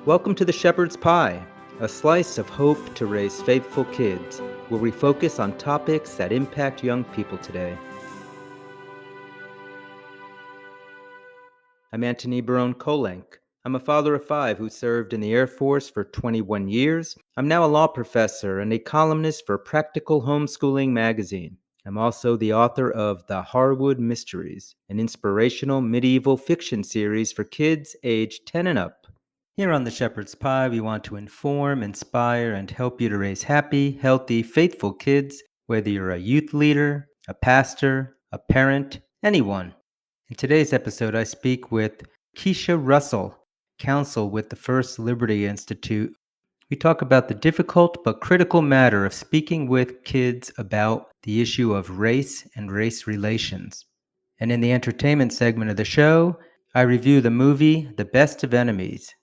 Welcome to the Shepherd's Pie, a slice of hope to raise faithful kids, where we focus on topics that impact young people today. I'm Antony Barone Kolenk. I'm a father of 5 who served in the Air Force for 21 years. I'm now a law professor and a columnist for Practical Homeschooling magazine. I'm also the author of The Harwood Mysteries, an inspirational medieval fiction series for kids aged 10 and up. Here on the Shepherd's Pie, we want to inform, inspire, and help you to raise happy, healthy, faithful kids, whether you're a youth leader, a pastor, a parent, anyone. In today's episode, I speak with Keisha Russell, counsel with the First Liberty Institute. We talk about the difficult but critical matter of speaking with kids about the issue of race and race relations. And in the entertainment segment of the show, I review the movie The Best of Enemies.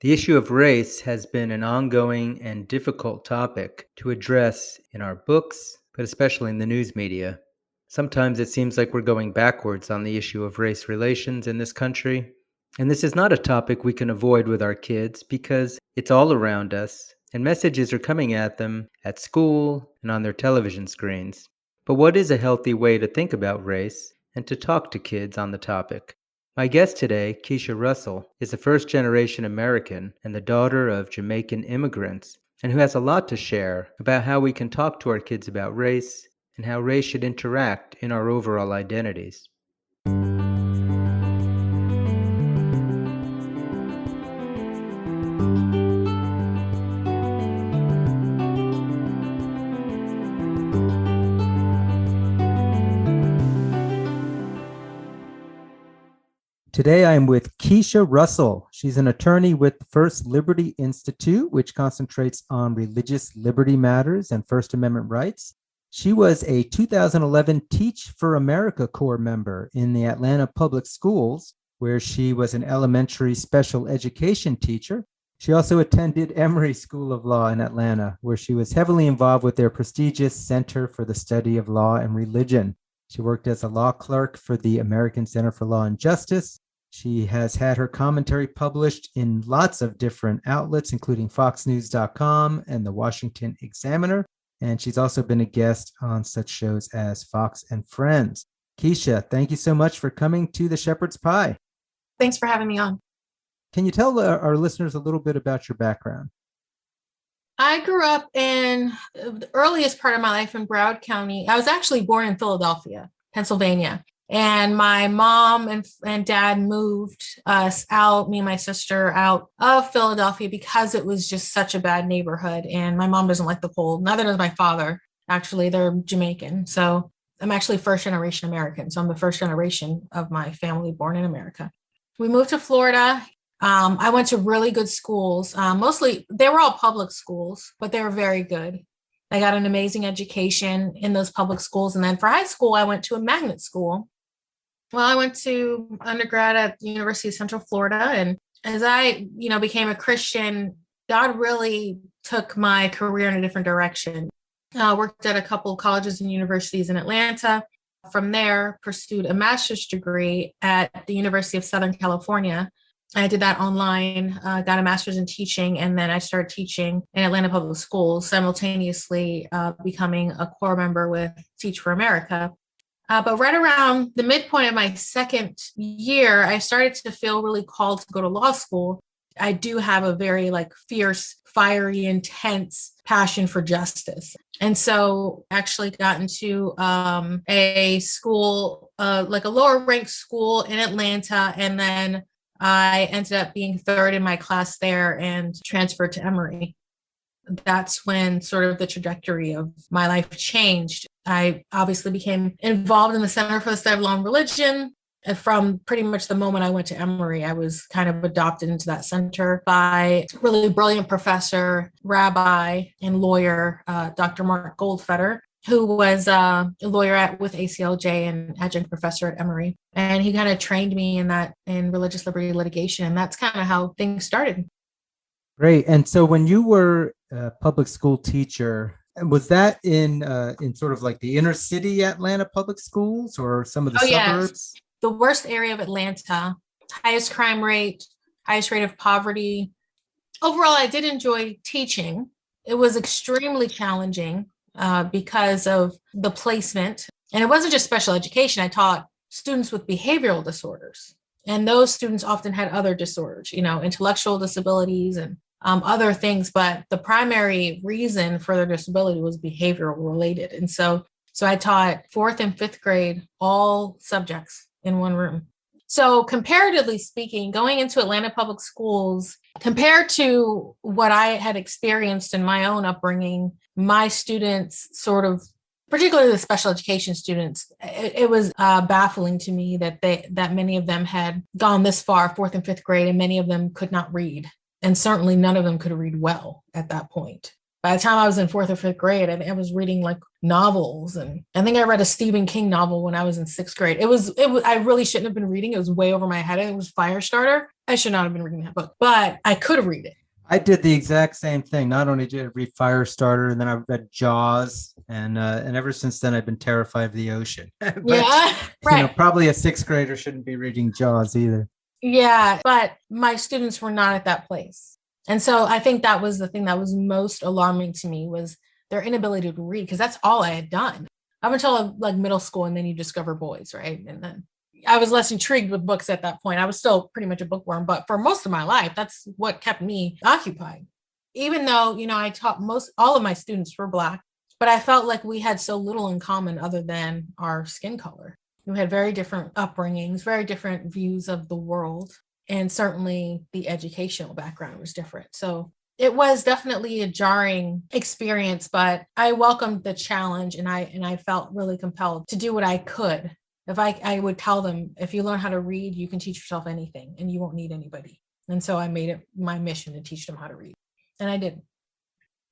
The issue of race has been an ongoing and difficult topic to address in our books, but especially in the news media. Sometimes it seems like we're going backwards on the issue of race relations in this country. And this is not a topic we can avoid with our kids because it's all around us, and messages are coming at them at school and on their television screens. But what is a healthy way to think about race and to talk to kids on the topic? My guest today, Keisha Russell, is a first-generation American and the daughter of Jamaican immigrants, and who has a lot to share about how we can talk to our kids about race and how race should interact in our overall identities. Today I am with Keisha Russell. She's an attorney with the First Liberty Institute, which concentrates on religious liberty matters and First Amendment rights. She was a 2011 Teach for America Corps member in the Atlanta Public Schools, where she was an elementary special education teacher. She also attended Emory School of Law in Atlanta, where she was heavily involved with their prestigious Center for the Study of Law and Religion. She worked as a law clerk for the American Center for Law and Justice. She has had her commentary published in lots of different outlets, including FoxNews.com and the Washington Examiner. And she's also been a guest on such shows as Fox and Friends. Keisha, thank you so much for coming to the Shepherd's Pie. Thanks for having me on. Can you tell our listeners a little bit about your background? I grew up in the earliest part of my life in Broward County. I was actually born in Philadelphia, Pennsylvania. And my mom and dad moved us out, me and my sister, out of Philadelphia because it was just such a bad neighborhood. And my mom doesn't like the cold. Neither does my father. Actually, they're Jamaican. So I'm actually first generation American. So I'm the first generation of my family born in America. We moved to Florida. I went to really good schools. Mostly, they were all public schools, but they were very good. I got an amazing education in those public schools. And then for high school, I went to a magnet school. Well, I went to undergrad at the University of Central Florida. And as I, became a Christian, God really took my career in a different direction. I worked at a couple of colleges and universities in Atlanta. From there, pursued a master's degree at the University of Southern California. I did that online, got a master's in teaching, and then I started teaching in Atlanta Public Schools, simultaneously becoming a core member with Teach for America. But right around the midpoint of my second year, I started to feel really called to go to law school. I do have a very fierce, fiery, intense passion for justice. And so actually got into a school, a lower ranked school in Atlanta. And then I ended up being third in my class there and transferred to Emory. That's when sort of the trajectory of my life changed. I obviously became involved in the Center for the Study of Law and Religion. And from pretty much the moment I went to Emory, I was kind of adopted into that center by a really brilliant professor, rabbi, and lawyer, Dr. Mark Goldfeder, who was a lawyer with ACLJ and adjunct professor at Emory. And he kind of trained me in religious liberty litigation. And that's kind of how things started. Great. And so when you were a public school teacher, And was that in sort of like the inner city Atlanta public schools or some of the Oh, yes. suburbs? The worst area of Atlanta, highest crime rate, highest rate of poverty. Overall, I did enjoy teaching. It was extremely challenging because of the placement. And it wasn't just special education. I taught students with behavioral disorders. And those students often had other disorders, intellectual disabilities and other things. But the primary reason for their disability was behavioral related. And so I taught fourth and fifth grade, all subjects in one room. So comparatively speaking, going into Atlanta public schools, compared to what I had experienced in my own upbringing, my students particularly the special education students, it was baffling to me that many of them had gone this far, fourth and fifth grade, and many of them could not read. And certainly none of them could read well at that point. By the time I was in fourth or fifth grade, I was reading like novels. And I think I read a Stephen King novel when I was in sixth grade. I really shouldn't have been reading. It was way over my head. It was Firestarter. I should not have been reading that book, but I could read it. I did the exact same thing. Not only did I read Firestarter, and then I read Jaws, and ever since then I've been terrified of the ocean. But Yeah, right. probably a sixth grader shouldn't be reading Jaws either. Yeah, but my students were not at that place. And so I think that was the thing that was most alarming to me was their inability to read, because that's all I had done up until like middle school. And then you discover boys, right? And then I was less intrigued with books at that point. I was still pretty much a bookworm, but for most of my life, that's what kept me occupied. Even though, I taught all of my students were Black, but I felt like we had so little in common other than our skin color. We had very different upbringings, very different views of the world. And certainly the educational background was different. So it was definitely a jarring experience, but I welcomed the challenge, and I felt really compelled to do what I could. If I would tell them, if you learn how to read, you can teach yourself anything and you won't need anybody. And so I made it my mission to teach them how to read. And I did.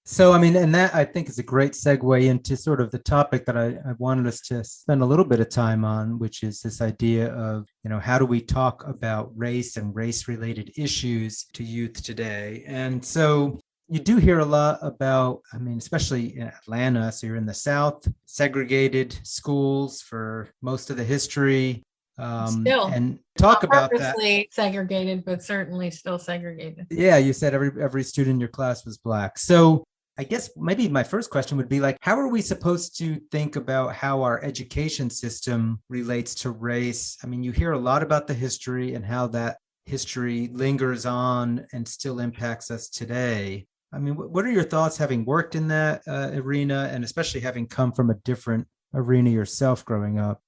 So, I mean, and that I think is a great segue into sort of the topic that I wanted us to spend a little bit of time on, which is this idea of, how do we talk about race and race related issues to youth today? And so you do hear a lot about, I mean, especially in Atlanta, so you're in the South, segregated schools for most of the history. Still, and talk about that. Purposely segregated, but certainly still segregated. Yeah, you said every student in your class was Black. So I guess maybe my first question would be like, how are we supposed to think about how our education system relates to race? I mean, you hear a lot about the history and how that history lingers on and still impacts us today. I mean, what are your thoughts having worked in that arena, and especially having come from a different arena yourself growing up?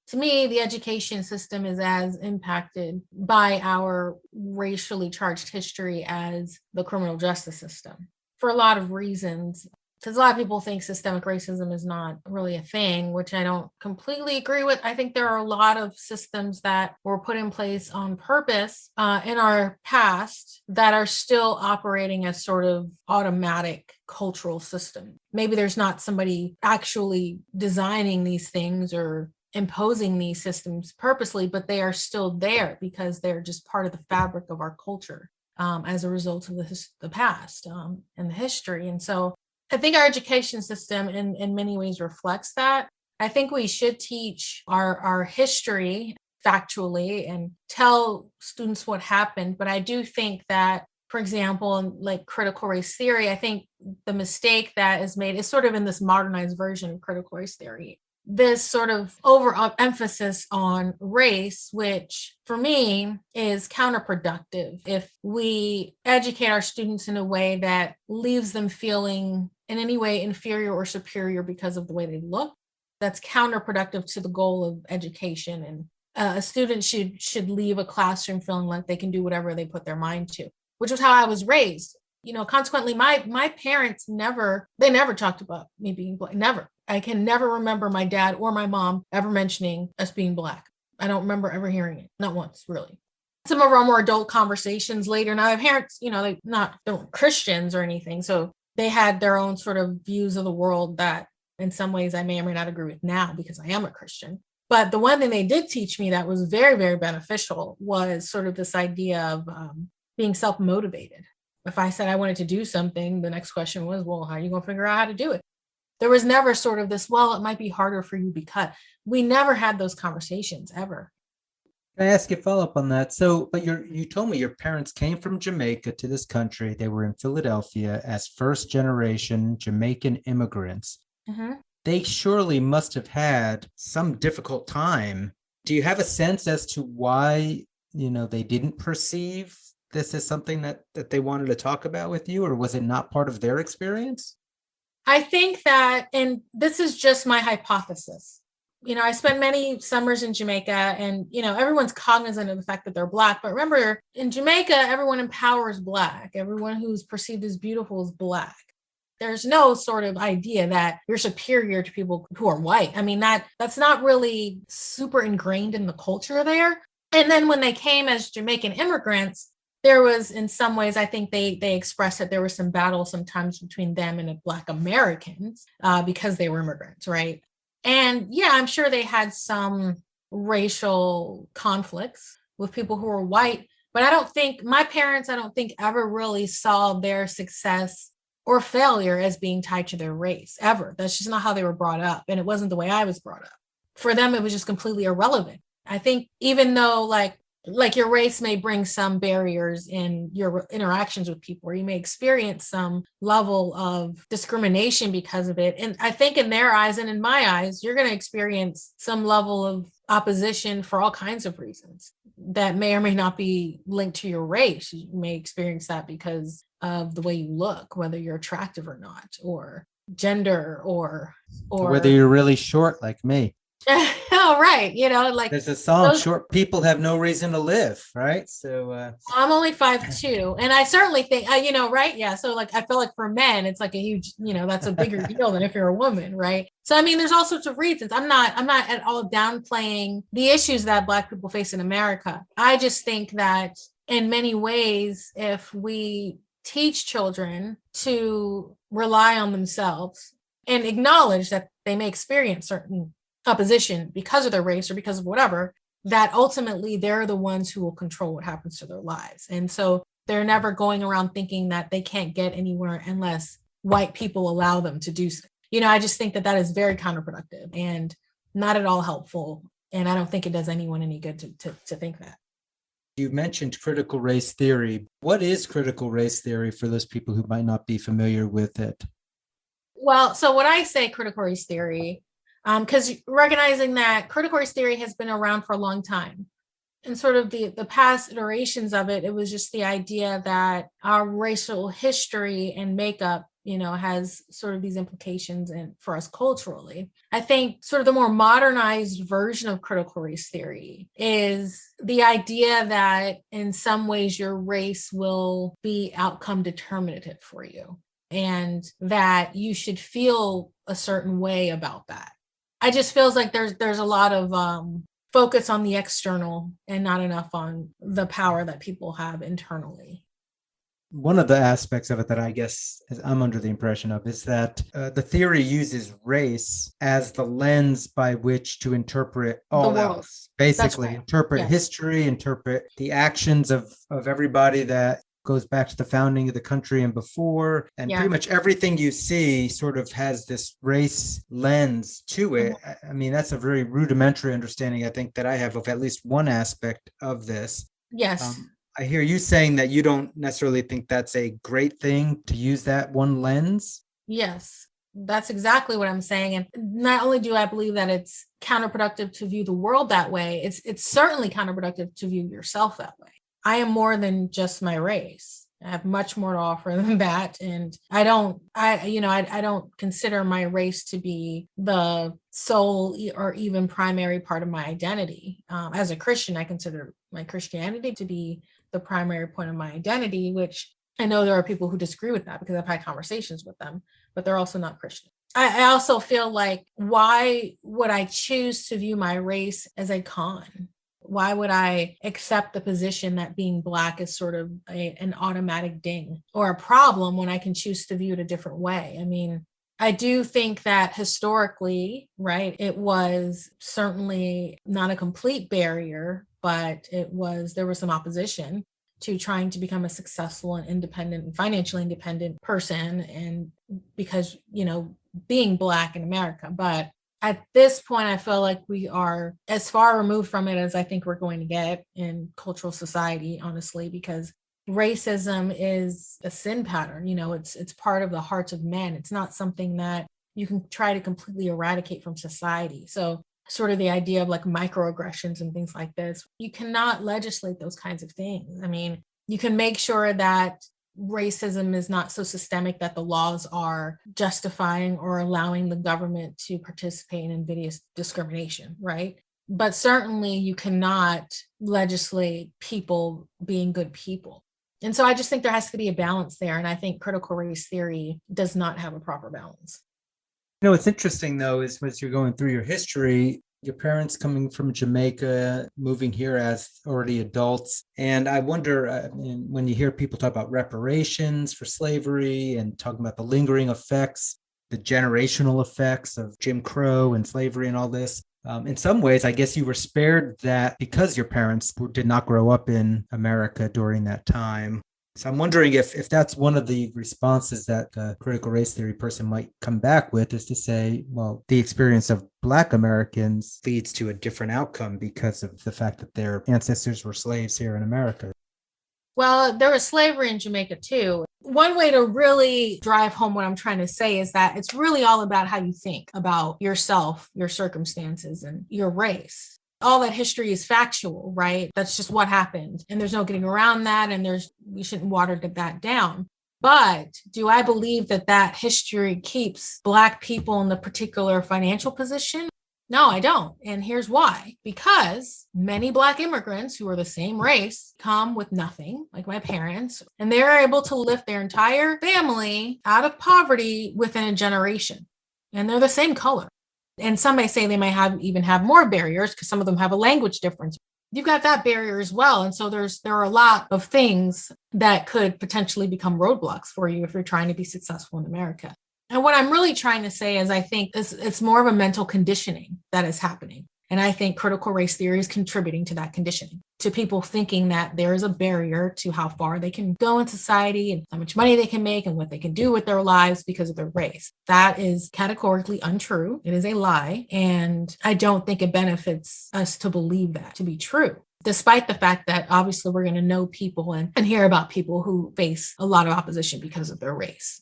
To me, the education system is as impacted by our racially charged history as the criminal justice system, for a lot of reasons. Because a lot of people think systemic racism is not really a thing, which I don't completely agree with. I think there are a lot of systems that were put in place on purpose in our past that are still operating as sort of automatic cultural system. Maybe there's not somebody actually designing these things or imposing these systems purposely, but they are still there because they're just part of the fabric of our culture as a result of the past and the history. And so I think our education system in many ways reflects that. I think we should teach our history factually and tell students what happened. But I do think that, for example, in like critical race theory, I think the mistake that is made is sort of in this modernized version of critical race theory, this sort of overemphasis on race, which for me is counterproductive. If we educate our students in a way that leaves them feeling in any way inferior or superior because of the way they look, that's counterproductive to the goal of education. And a student should leave a classroom feeling like they can do whatever they put their mind to, which was how I was raised. Consequently, my parents never talked about me being Black. Never. I can never remember my dad or my mom ever mentioning us being Black. I don't remember ever hearing it. Not once, really. Some of our more adult conversations later. Now, my parents, they weren't Christians or anything. So they had their own sort of views of the world that in some ways I may or may not agree with now because I am a Christian. But the one thing they did teach me that was very, very beneficial was sort of this idea of being self-motivated. If I said I wanted to do something, the next question was, well, how are you going to figure out how to do it? There was never sort of this, well, it might be harder for you because we never had those conversations ever. Can I ask you a follow up on that? So, but you told me your parents came from Jamaica to this country. They were in Philadelphia as first generation Jamaican immigrants. Mm-hmm. They surely must have had some difficult time. Do you have a sense as to why, they didn't perceive this as something that they wanted to talk about with you, or was it not part of their experience? I think that, and this is just my hypothesis. I spent many summers in Jamaica, and, everyone's cognizant of the fact that they're Black. But remember, in Jamaica, everyone empowers Black. Everyone who's perceived as beautiful is Black. There's no sort of idea that you're superior to people who are white. I mean, that's not really super ingrained in the culture there. And then when they came as Jamaican immigrants, there was, in some ways, I think they expressed that there was some battle sometimes between them and Black Americans because they were immigrants, right? And yeah, I'm sure they had some racial conflicts with people who were white, but my parents, I don't think ever really saw their success or failure as being tied to their race ever. That's just not how they were brought up. And it wasn't the way I was brought up. For them, it was just completely irrelevant. I think even though like your race may bring some barriers in your interactions with people, or you may experience some level of discrimination because of it. And I think in their eyes and in my eyes, you're going to experience some level of opposition for all kinds of reasons that may or may not be linked to your race. You may experience that because of the way you look, whether you're attractive or not, or gender, or Whether you're really short like me. Oh, right. Like there's a song, short people have no reason to live, right? So I'm only 5'2", and I certainly think, right? Yeah. So like, I feel like for men, it's like a huge, that's a bigger deal than if you're a woman, right? So, I mean, there's all sorts of reasons. I'm not at all downplaying the issues that Black people face in America. I just think that in many ways, if we teach children to rely on themselves and acknowledge that they may experience certain opposition because of their race or because of whatever, that ultimately they're the ones who will control what happens to their lives. And so they're never going around thinking that they can't get anywhere unless white people allow them to do so. I just think that is very counterproductive and not at all helpful. And I don't think it does anyone any good to think that. You mentioned critical race theory. What is critical race theory for those people who might not be familiar with it? Well, so when I say critical race theory, because recognizing that critical race theory has been around for a long time, and sort of the past iterations of it, it was just the idea that our racial history and makeup, has sort of these implications for us culturally. I think sort of the more modernized version of critical race theory is the idea that in some ways your race will be outcome determinative for you, and that you should feel a certain way about that. I just feels like there's a lot of focus on the external and not enough on the power that people have internally. One of the aspects of it that I guess I'm under the impression of is that the theory uses race as the lens by which to interpret all else. Basically, right. Interpret history, interpret the actions of everybody that goes back to the founding of the country and before, and pretty much everything you see sort of has this race lens to it. Mm-hmm. I mean, that's a very rudimentary understanding, I think, that I have of at least one aspect of this. Yes. I hear you saying that you don't necessarily think that's a great thing to use that one lens. Yes, that's exactly what I'm saying. And not only do I believe that it's counterproductive to view the world that way, it's certainly counterproductive to view yourself that way. I am more than just my race. I have much more to offer than that. And I don't consider my race to be the sole or even primary part of my identity. As a Christian, I consider my Christianity to be the primary point of my identity, which I know there are people who disagree with that because I've had conversations with them, but they're also not Christian. I also feel like, why would I choose to view my race as a con? Why would I accept the position that being Black is sort of an automatic ding or a problem when I can choose to view it a different way? I mean, I do think that historically, right, it was certainly not a complete barrier, but there was some opposition to trying to become a successful and independent and financially independent person. And because, being Black in America. But at this point, I feel like we are as far removed from it as I think we're going to get in cultural society, honestly, because racism is a sin pattern. It's part of the hearts of men. It's not something that you can try to completely eradicate from society. So sort of the idea of like microaggressions and things like this, you cannot legislate those kinds of things. I mean, you can make sure that racism is not so systemic that the laws are justifying or allowing the government to participate in invidious discrimination, right? But certainly you cannot legislate people being good people. And so I just think there has to be a balance there. And I think critical race theory does not have a proper balance. What's interesting, though, is as you're going through your history, your parents coming from Jamaica, moving here as already adults. And I wonder when you hear people talk about reparations for slavery and talking about the lingering effects, the generational effects of Jim Crow and slavery and all this. In some ways, I guess you were spared that because your parents did not grow up in America during that time. So I'm wondering if that's one of the responses that the critical race theory person might come back with, is to say, well, the experience of Black Americans leads to a different outcome because of the fact that their ancestors were slaves here in America. Well, there was slavery in Jamaica too. One way to really drive home what I'm trying to say is that it's really all about how you think about yourself, your circumstances, and your race. All that history is factual, right? That's just what happened. And there's no getting around that. And we shouldn't water that down. But do I believe that history keeps Black people in the particular financial position? No, I don't. And here's why. Because many Black immigrants who are the same race come with nothing, like my parents, and they're able to lift their entire family out of poverty within a generation. And they're the same color. And some may say they might even have more barriers because some of them have a language difference. You've got that barrier as well. And so there are a lot of things that could potentially become roadblocks for you if you're trying to be successful in America. And what I'm really trying to say is I think it's more of a mental conditioning that is happening. And I think critical race theory is contributing to that conditioning, to people thinking that there is a barrier to how far they can go in society and how much money they can make and what they can do with their lives because of their race. That is categorically untrue. It is a lie. And I don't think it benefits us to believe that to be true, despite the fact that obviously we're going to know people and hear about people who face a lot of opposition because of their race.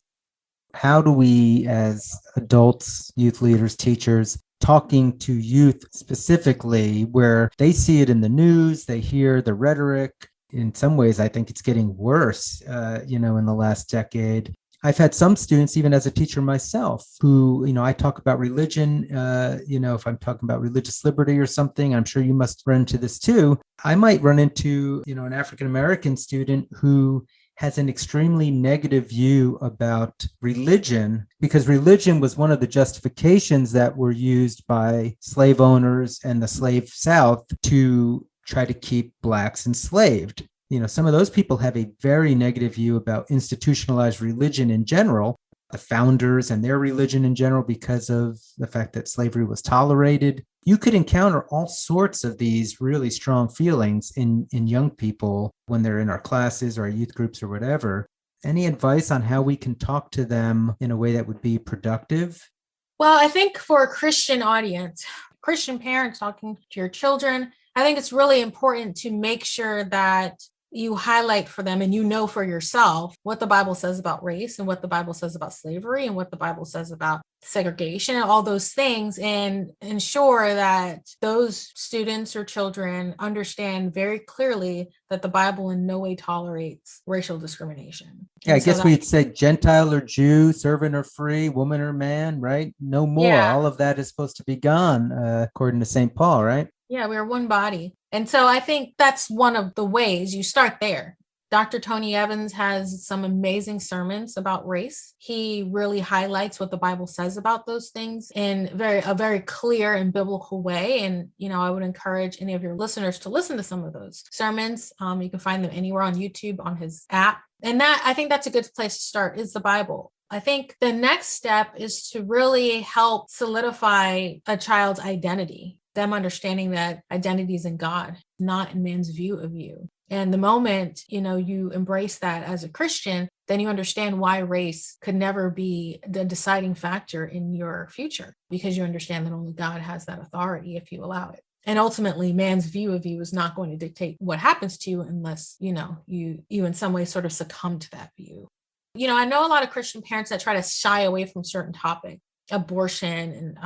How do we, as adults, youth leaders, teachers, talking to youth specifically, where they see it in the news, they hear the rhetoric? In some ways, I think it's getting worse, in the last decade. I've had some students, even as a teacher myself, who, I talk about religion, if I'm talking about religious liberty or something, I'm sure you must run into this too. I might run into, an African-American student who has an extremely negative view about religion, because religion was one of the justifications that were used by slave owners and the slave South to try to keep Blacks enslaved. Some of those people have a very negative view about institutionalized religion in general, the founders and their religion in general, because of the fact that slavery was tolerated. You could encounter all sorts of these really strong feelings in young people when they're in our classes or our youth groups or whatever. Any advice on how we can talk to them in a way that would be productive? Well, I think for a Christian audience, Christian parents talking to your children, I think it's really important to make sure that you highlight for them and for yourself what the Bible says about race and what the Bible says about slavery and what the Bible says about segregation and all those things, and ensure that those students or children understand very clearly that the Bible in no way tolerates racial discrimination. Yeah, I guess we'd say Gentile or Jew, servant or free, woman or man, right? No more. Yeah. All of that is supposed to be gone, according to St. Paul, right? Yeah, we are one body. And so I think that's one of the ways you start there. Dr. Tony Evans has some amazing sermons about race. He really highlights what the Bible says about those things in a very clear and biblical way. And, I would encourage any of your listeners to listen to some of those sermons. You can find them anywhere on YouTube, on his app. And I think that's a good place to start, is the Bible. I think the next step is to really help solidify a child's identity, them understanding that identity is in God, not in man's view of you. And the moment, you embrace that as a Christian, then you understand why race could never be the deciding factor in your future, because you understand that only God has that authority if you allow it. And ultimately, man's view of you is not going to dictate what happens to you unless, you in some way sort of succumb to that view. I know a lot of Christian parents that try to shy away from certain topics, abortion and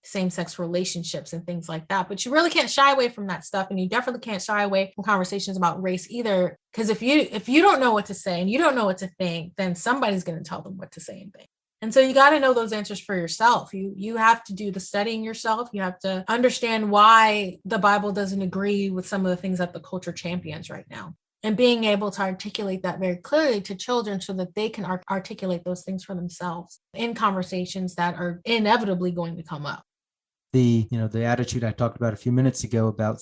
same-sex relationships and things like that, but you really can't shy away from that stuff, and you definitely can't shy away from conversations about race either, because if you don't know what to say and you don't know what to think, then somebody's going to tell them what to say and think. And so you got to know those answers for yourself. You have to do the studying yourself. You have to understand why the Bible doesn't agree with some of the things that the culture champions right now, and being able to articulate that very clearly to children so that they can articulate those things for themselves in conversations that are inevitably going to come up. The attitude I talked about a few minutes ago about,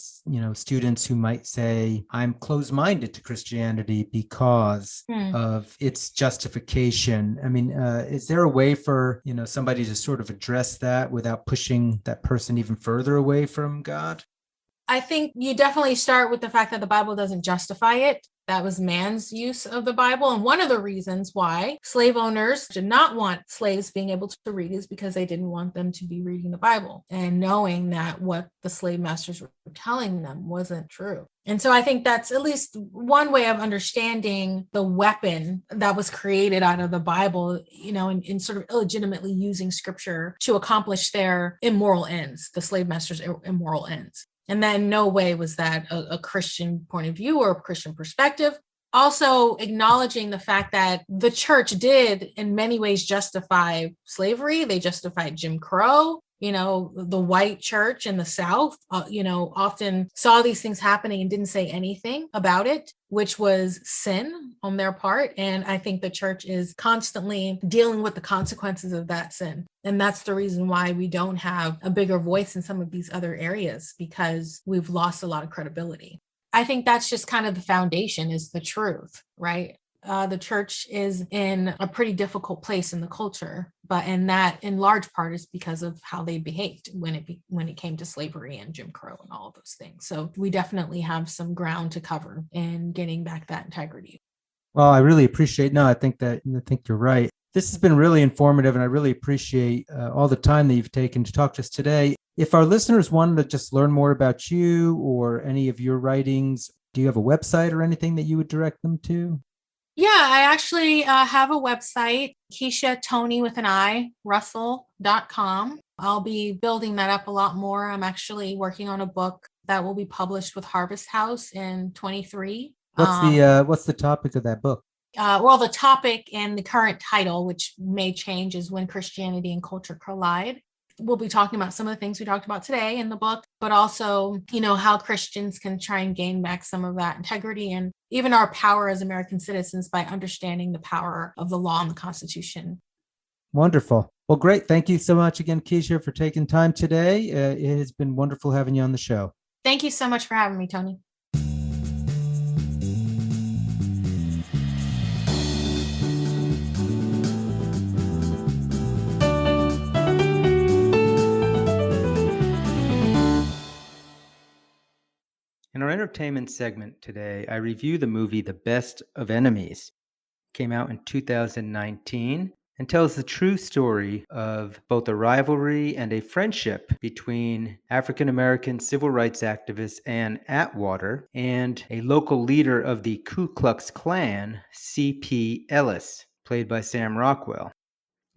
students who might say, I'm closed-minded to Christianity because of its justification. I mean, is there a way for, somebody to sort of address that without pushing that person even further away from God? I think you definitely start with the fact that the Bible doesn't justify it. That was man's use of the Bible. And one of the reasons why slave owners did not want slaves being able to read is because they didn't want them to be reading the Bible and knowing that what the slave masters were telling them wasn't true. And so I think that's at least one way of understanding the weapon that was created out of the Bible, in sort of illegitimately using scripture to accomplish their immoral ends, the slave masters' immoral ends. And that in no way was that a Christian point of view or a Christian perspective. Also acknowledging the fact that the church did in many ways justify slavery. They justified Jim Crow. The white church in the South, often saw these things happening and didn't say anything about it, which was sin on their part. And I think the church is constantly dealing with the consequences of that sin. And that's the reason why we don't have a bigger voice in some of these other areas, because we've lost a lot of credibility. I think that's just kind of the foundation, is the truth, right? The church is in a pretty difficult place in the culture, and that in large part is because of how they behaved when it came to slavery and Jim Crow and all of those things. So we definitely have some ground to cover in getting back that integrity. Well, I really appreciate. I think you're right. This has been really informative, and I really appreciate all the time that you've taken to talk to us today. If our listeners wanted to just learn more about you or any of your writings, do you have a website or anything that you would direct them to? Yeah, I actually have a website, Keisha, Tony with an I, Russell.com. I'll be building that up a lot more. I'm actually working on a book that will be published with Harvest House in 23. What's the topic of that book? The topic and the current title, which may change, is When Christianity and Culture Collide. We'll be talking about some of the things we talked about today in the book, but also, how Christians can try and gain back some of that integrity and even our power as American citizens by understanding the power of the law and the Constitution. Wonderful. Well, great. Thank you so much again, Keisha, for taking time today. It has been wonderful having you on the show. Thank you so much for having me, Tony. In our entertainment segment today, I review the movie The Best of Enemies. It came out in 2019 and tells the true story of both a rivalry and a friendship between African-American civil rights activist Ann Atwater and a local leader of the Ku Klux Klan, C.P. Ellis, played by Sam Rockwell.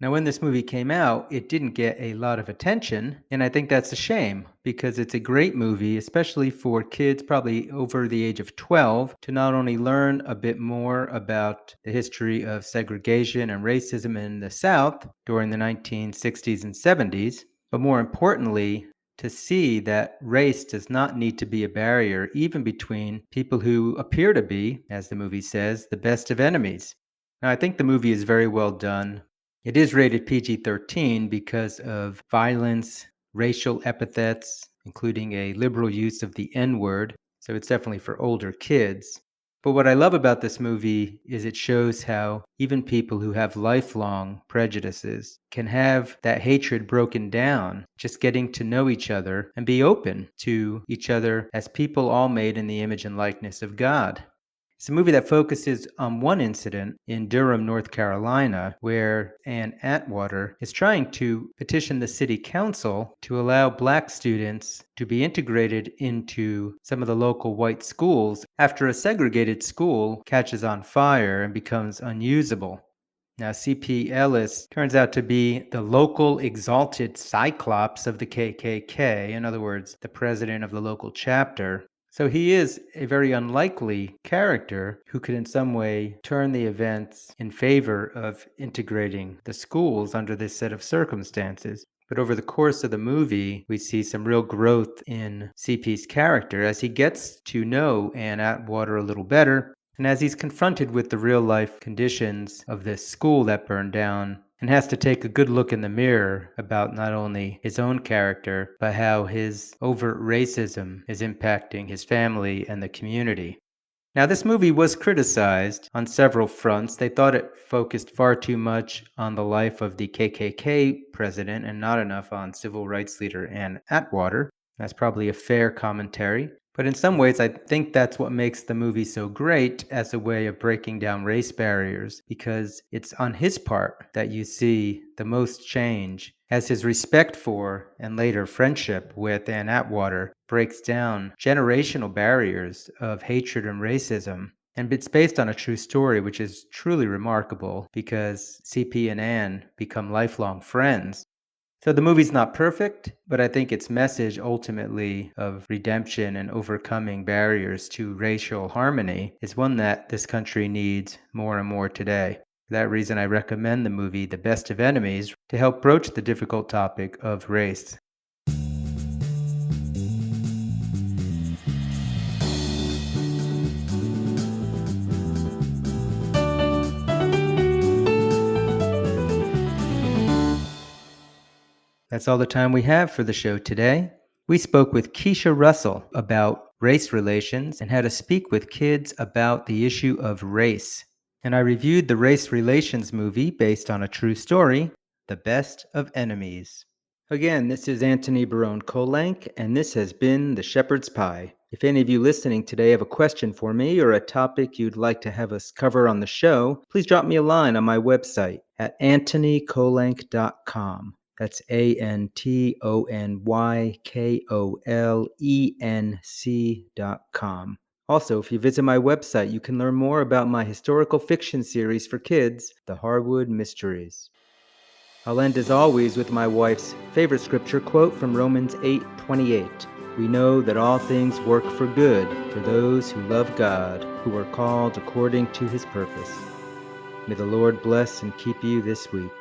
Now, when this movie came out, it didn't get a lot of attention, and I think that's a shame, because it's a great movie, especially for kids probably over the age of 12, to not only learn a bit more about the history of segregation and racism in the South during the 1960s and 70s, but more importantly, to see that race does not need to be a barrier, even between people who appear to be, as the movie says, the best of enemies. Now, I think the movie is very well done. It is rated PG-13 because of violence, racial epithets, including a liberal use of the N-word, so it's definitely for older kids. But what I love about this movie is it shows how even people who have lifelong prejudices can have that hatred broken down, just getting to know each other and be open to each other as people all made in the image and likeness of God. It's a movie that focuses on one incident in Durham, North Carolina, where Ann Atwater is trying to petition the city council to allow black students to be integrated into some of the local white schools after a segregated school catches on fire and becomes unusable. Now, C.P. Ellis turns out to be the local exalted cyclops of the KKK, in other words, the president of the local chapter. So he is a very unlikely character who could in some way turn the events in favor of integrating the schools under this set of circumstances. But over the course of the movie, we see some real growth in CP's character as he gets to know Ann Atwater a little better, and as he's confronted with the real-life conditions of this school that burned down, and has to take a good look in the mirror about not only his own character, but how his overt racism is impacting his family and the community. Now, this movie was criticized on several fronts. They thought it focused far too much on the life of the KKK president and not enough on civil rights leader Ann Atwater. That's probably a fair commentary. But in some ways, I think that's what makes the movie so great as a way of breaking down race barriers, because it's on his part that you see the most change as his respect for and later friendship with Ann Atwater breaks down generational barriers of hatred and racism. And it's based on a true story, which is truly remarkable because CP and Ann become lifelong friends. So the movie's not perfect, but I think its message ultimately of redemption and overcoming barriers to racial harmony is one that this country needs more and more today. For that reason, I recommend the movie The Best of Enemies to help broach the difficult topic of race. That's all the time we have for the show today. We spoke with Keisha Russell about race relations and how to speak with kids about the issue of race. And I reviewed the race relations movie based on a true story, The Best of Enemies. Again, this is Anthony Barone Kolank, and this has been The Shepherd's Pie. If any of you listening today have a question for me or a topic you'd like to have us cover on the show, please drop me a line on my website at antonykolenk.com. That's ANTONYKOLENC.com. Also, if you visit my website, you can learn more about my historical fiction series for kids, The Harwood Mysteries. I'll end as always with my wife's favorite scripture quote from Romans 8:28. We know that all things work for good for those who love God, who are called according to his purpose. May the Lord bless and keep you this week.